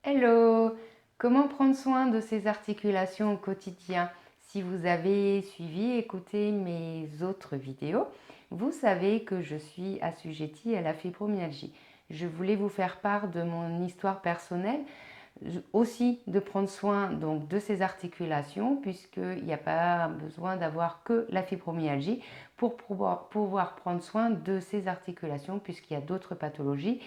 Hello! Comment prendre soin de ses articulations au quotidien? Si vous avez suivi, écouté mes autres vidéos, vous savez que je suis assujettie à la fibromyalgie. Je voulais vous faire part de mon histoire personnelle, aussi de prendre soin donc de ces articulations, puisqu'il n'y a pas besoin d'avoir que la fibromyalgie pour pouvoir prendre soin de ces articulations, puisqu'il y a d'autres pathologies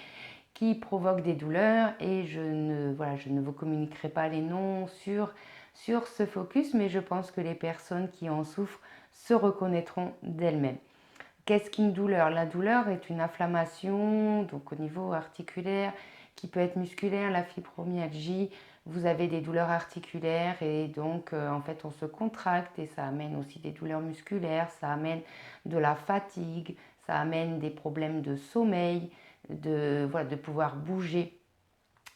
qui provoquent des douleurs et je ne vous communiquerai pas les noms sur ce focus, mais je pense que les personnes qui en souffrent se reconnaîtront d'elles-mêmes. Qu'est-ce qu'une douleur? La douleur est une inflammation donc au niveau articulaire qui peut être musculaire. La fibromyalgie, vous avez des douleurs articulaires et donc en fait on se contracte et ça amène aussi des douleurs musculaires, ça amène de la fatigue, ça amène des problèmes de sommeil, de pouvoir bouger.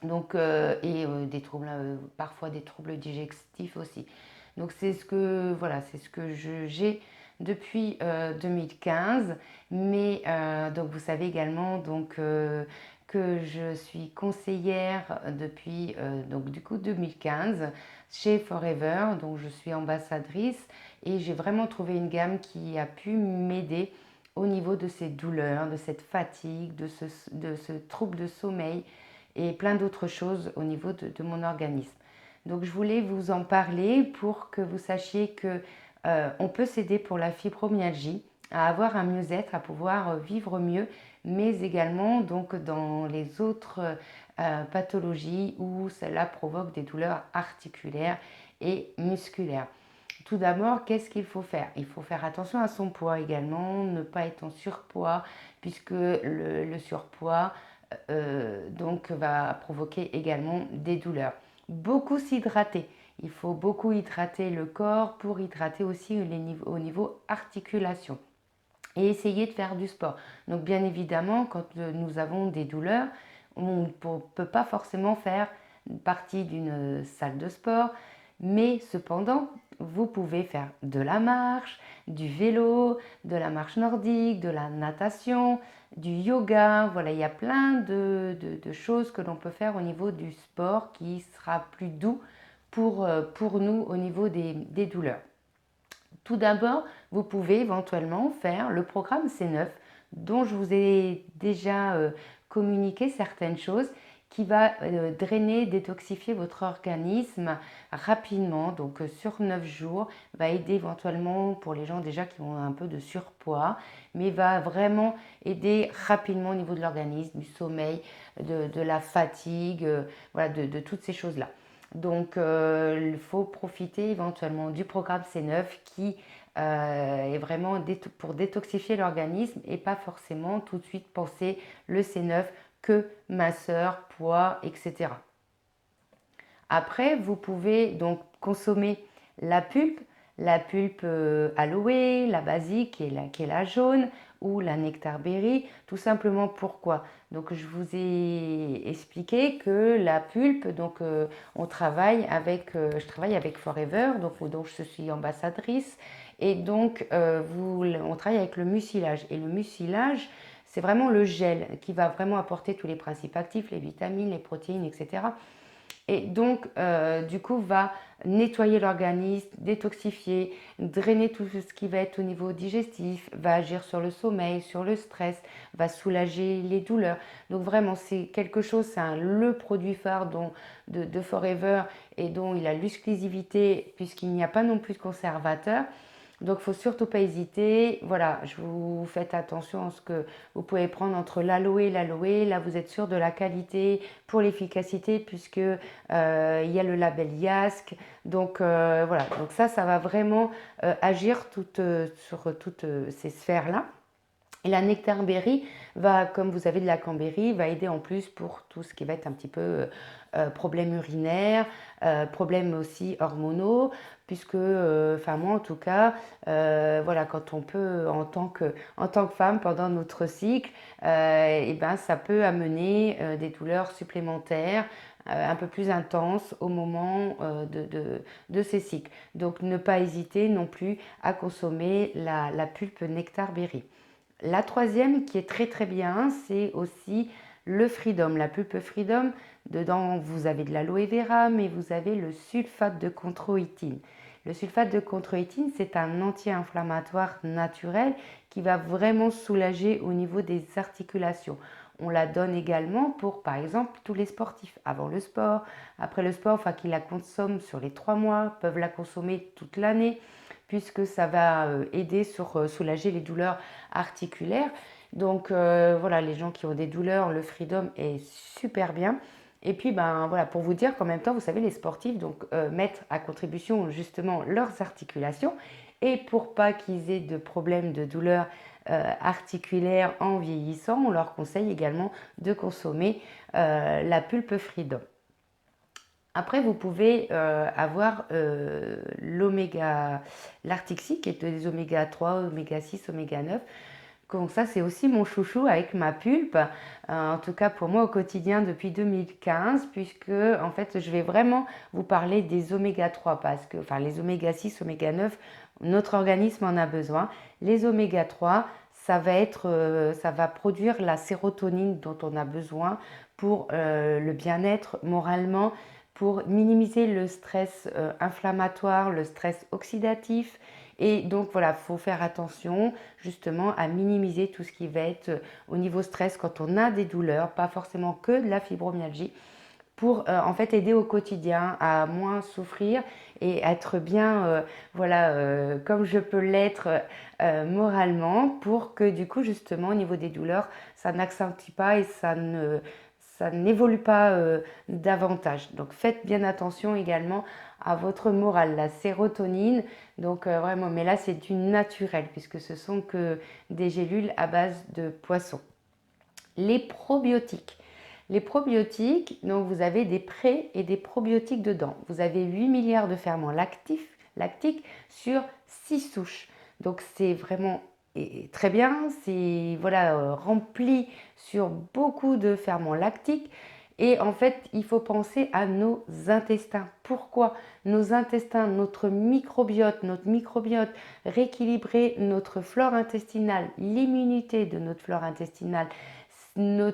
Donc, des troubles, parfois des troubles digestifs aussi. Donc c'est ce que j'ai depuis 2015. Mais donc vous savez également que je suis conseillère depuis donc du coup 2015 chez Forever. Donc je suis ambassadrice et j'ai vraiment trouvé une gamme qui a pu m'aider au niveau de ces douleurs, de cette fatigue, de ce trouble de sommeil et plein d'autres choses au niveau de mon organisme. Donc je voulais vous en parler pour que vous sachiez que on peut s'aider pour la fibromyalgie, à avoir un mieux-être, à pouvoir vivre mieux, mais également donc dans les autres pathologies où cela provoque des douleurs articulaires et musculaires. Tout d'abord, qu'est-ce qu'il faut faire? Il faut faire attention à son poids également, ne pas être en surpoids, puisque le surpoids donc va provoquer également des douleurs. Beaucoup s'hydrater. Il faut beaucoup hydrater le corps pour hydrater aussi au niveau articulation. Et essayer de faire du sport. Donc bien évidemment, quand nous avons des douleurs, on ne peut pas forcément faire partie d'une salle de sport, mais cependant, vous pouvez faire de la marche, du vélo, de la marche nordique, de la natation, du yoga. Voilà, il y a plein de choses que l'on peut faire au niveau du sport qui sera plus doux pour nous au niveau des douleurs. Tout d'abord, vous pouvez éventuellement faire le programme C9 dont je vous ai déjà communiqué certaines choses qui va drainer, détoxifier votre organisme rapidement, donc sur 9 jours, va aider éventuellement pour les gens déjà qui ont un peu de surpoids, mais va vraiment aider rapidement au niveau de l'organisme, du sommeil, de la fatigue, voilà, de toutes ces choses-là. Donc, il faut profiter éventuellement du programme C9 qui est vraiment pour détoxifier l'organisme et pas forcément tout de suite penser le C9 que minceur, poids, etc. Après, vous pouvez donc consommer la pulpe aloe, la basique qui est la jaune ou la nectar berry. Tout simplement pourquoi? Donc je vous ai expliqué que la pulpe, donc on travaille avec, je travaille avec Forever, donc je suis ambassadrice et donc on travaille avec le mucilage. Et le mucilage, c'est vraiment le gel qui va vraiment apporter tous les principes actifs, les vitamines, les protéines, etc. Et donc, du coup, va nettoyer l'organisme, détoxifier, drainer tout ce qui va être au niveau digestif, va agir sur le sommeil, sur le stress, va soulager les douleurs. Donc vraiment, c'est quelque chose, c'est le produit phare de Forever et dont il a l'exclusivité puisqu'il n'y a pas non plus de conservateur. Donc, il ne faut surtout pas hésiter. Voilà, je vous faites attention à ce que vous pouvez prendre entre l'aloe et l'aloe. Là, vous êtes sûr de la qualité pour l'efficacité puisque il y a le label YASC. Donc, voilà. Donc ça va vraiment agir sur toutes ces sphères-là. Et la nectarberry va, comme vous avez de la cranberry, va aider en plus pour tout ce qui va être un petit peu problèmes urinaires, problèmes aussi hormonaux, puisque, enfin moi en tout cas, voilà, quand on peut en tant que femme pendant notre cycle, et ben ça peut amener des douleurs supplémentaires, un peu plus intenses au moment de ces cycles. Donc ne pas hésiter non plus à consommer la pulpe nectarberry. La troisième qui est très très bien, c'est aussi le Freedom, la pulpe Freedom. Dedans, vous avez de l'aloe vera, mais vous avez le sulfate de chondroïtine. Le sulfate de chondroïtine, c'est un anti-inflammatoire naturel qui va vraiment soulager au niveau des articulations. On la donne également pour, par exemple, tous les sportifs, avant le sport, après le sport, enfin qui la consomment sur les 3 mois, peuvent la consommer toute l'année, puisque ça va aider sur soulager les douleurs articulaires. Donc voilà, les gens qui ont des douleurs, le Freedom est super bien. Et puis, ben, voilà, pour vous dire qu'en même temps, vous savez, les sportifs donc, mettent à contribution justement leurs articulations. Et pour pas qu'ils aient de problèmes de douleurs articulaires en vieillissant, on leur conseille également de consommer la pulpe Freedom. Après, vous pouvez avoir l'Artixi, qui est des oméga 3, oméga 6, oméga 9. Donc ça, c'est aussi mon chouchou avec ma pulpe, en tout cas pour moi au quotidien depuis 2015, puisque en fait, je vais vraiment vous parler des oméga 3, parce que, enfin les oméga 6, oméga 9, notre organisme en a besoin. Les oméga 3, ça va produire la sérotonine dont on a besoin pour le bien-être moralement, pour minimiser le stress inflammatoire, le stress oxydatif. Et donc voilà, il faut faire attention justement à minimiser tout ce qui va être au niveau stress quand on a des douleurs, pas forcément que de la fibromyalgie, pour en fait aider au quotidien à moins souffrir et être bien, voilà, comme je peux l'être moralement, pour que du coup justement au niveau des douleurs, ça n'accentue pas et ça n'évolue pas davantage. Donc faites bien attention également à votre morale, la sérotonine. Donc vraiment, mais là c'est du naturel puisque ce sont que des gélules à base de poisson. Les probiotiques. Les probiotiques, donc vous avez des pré et des probiotiques dedans. Vous avez 8 milliards de ferments lactiques sur 6 souches. Donc c'est vraiment très bien, c'est voilà, rempli sur beaucoup de ferments lactiques. Et en fait, il faut penser à nos intestins. Pourquoi? Nos intestins, notre microbiote, rééquilibrer notre flore intestinale, l'immunité de notre flore intestinale. Nos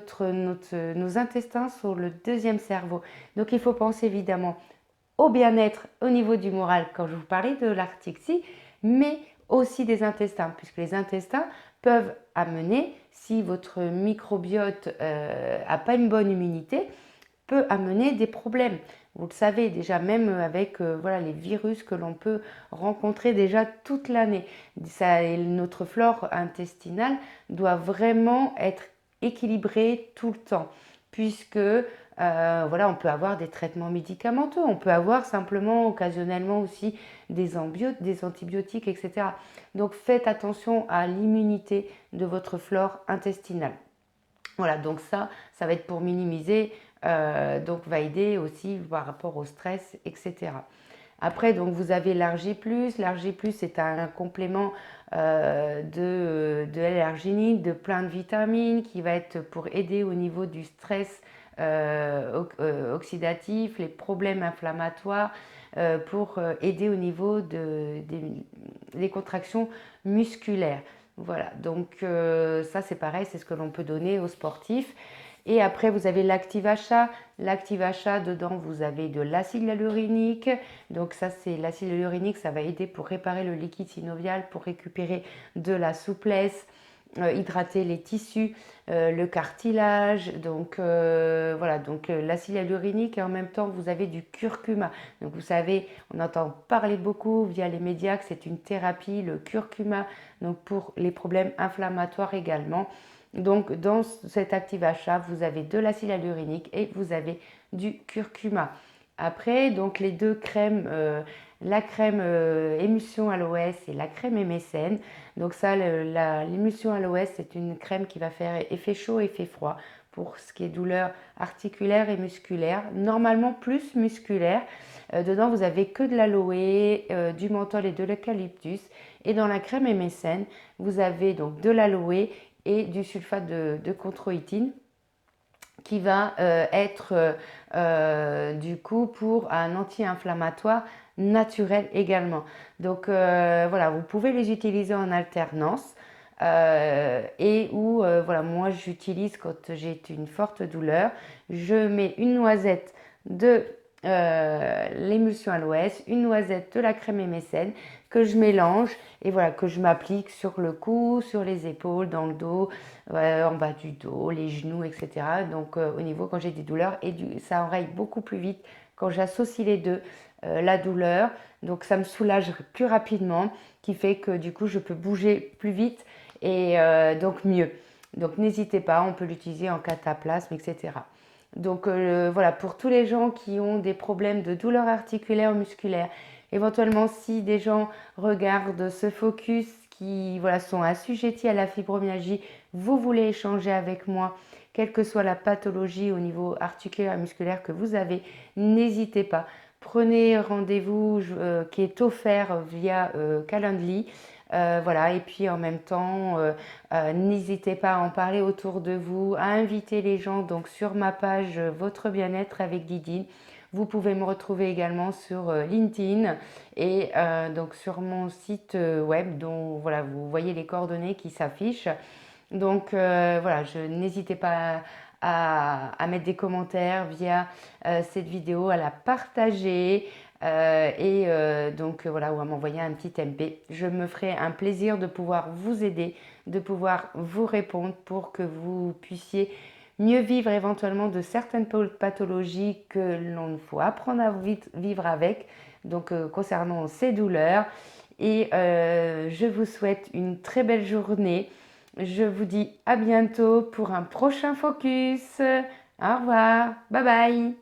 intestins sont le deuxième cerveau. Donc il faut penser évidemment au bien-être au niveau du moral quand je vous parlais de l'artixie, mais aussi des intestins, puisque les intestins peuvent amener, si votre microbiote n'a pas une bonne immunité, peut amener des problèmes. Vous le savez déjà, même avec voilà, les virus que l'on peut rencontrer déjà toute l'année. Notre flore intestinale doit vraiment être équilibrée tout le temps, puisque voilà, on peut avoir des traitements médicamenteux, on peut avoir simplement occasionnellement aussi des antibiotiques, etc. Donc faites attention à l'immunité de votre flore intestinale. Voilà, donc ça va être pour minimiser, donc va aider aussi par rapport au stress, etc. Après, donc vous avez l'Arg+. L'Arg+, c'est un complément de L-arginine, de plein de vitamines qui va être pour aider au niveau du stress oxydatif, les problèmes inflammatoires, pour aider au niveau des contractions musculaires. Voilà, donc ça c'est pareil, c'est ce que l'on peut donner aux sportifs. Et après, vous avez l'Active Achat. L'Active Achat, dedans, vous avez de l'acide hyaluronique. Donc ça, c'est l'acide hyaluronique, ça va aider pour réparer le liquide synovial, pour récupérer de la souplesse, hydrater les tissus, le cartilage. Donc voilà, donc l'acide hyaluronique et en même temps, vous avez du curcuma. Donc vous savez, on entend parler beaucoup via les médias que c'est une thérapie, le curcuma, donc pour les problèmes inflammatoires également. Donc dans cet Active Achat, vous avez de l'acide hyaluronique et vous avez du curcuma. Après, donc les deux crèmes, la crème émulsion aloès et la crème MSN. Donc ça, l'émulsion aloès, c'est une crème qui va faire effet chaud, effet froid pour ce qui est douleur articulaire et musculaire. Normalement plus musculaire. Dedans, vous avez que de l'aloe, du menthol et de l'eucalyptus. Et dans la crème MSN, vous avez donc de l'aloe et du sulfate de chondroïtine qui va être du coup pour un anti-inflammatoire naturel également. Donc voilà, vous pouvez les utiliser en alternance. et où voilà, moi j'utilise quand j'ai une forte douleur, je mets une noisette de l'émulsion aloès, une noisette de la crème MSN que je mélange et voilà, que je m'applique sur le cou, sur les épaules, dans le dos, en bas du dos, les genoux, etc. Donc au niveau quand j'ai des douleurs, et ça enraye beaucoup plus vite quand j'associe les deux, la douleur, donc ça me soulage plus rapidement, qui fait que du coup je peux bouger plus vite et donc mieux. Donc n'hésitez pas, on peut l'utiliser en cataplasme, etc. Donc voilà, pour tous les gens qui ont des problèmes de douleurs articulaires ou musculaires, éventuellement si des gens regardent ce focus, qui voilà, sont assujettis à la fibromyalgie, vous voulez échanger avec moi, quelle que soit la pathologie au niveau articulaire et musculaire que vous avez, n'hésitez pas. Prenez rendez-vous qui est offert via Calendly. Voilà, et puis en même temps, n'hésitez pas à en parler autour de vous, à inviter les gens donc sur ma page Votre bien-être avec Didine. Vous pouvez me retrouver également sur LinkedIn et donc sur mon site web dont voilà, vous voyez les coordonnées qui s'affichent. Donc voilà, n'hésitez pas à mettre des commentaires via cette vidéo, à la partager et donc voilà, ou à m'envoyer un petit MP. Je me ferai un plaisir de pouvoir vous aider, de pouvoir vous répondre pour que vous puissiez mieux vivre éventuellement de certaines pathologies que l'on faut apprendre à vivre avec, donc concernant ces douleurs. Et je vous souhaite une très belle journée. Je vous dis à bientôt pour un prochain focus. Au revoir, bye bye.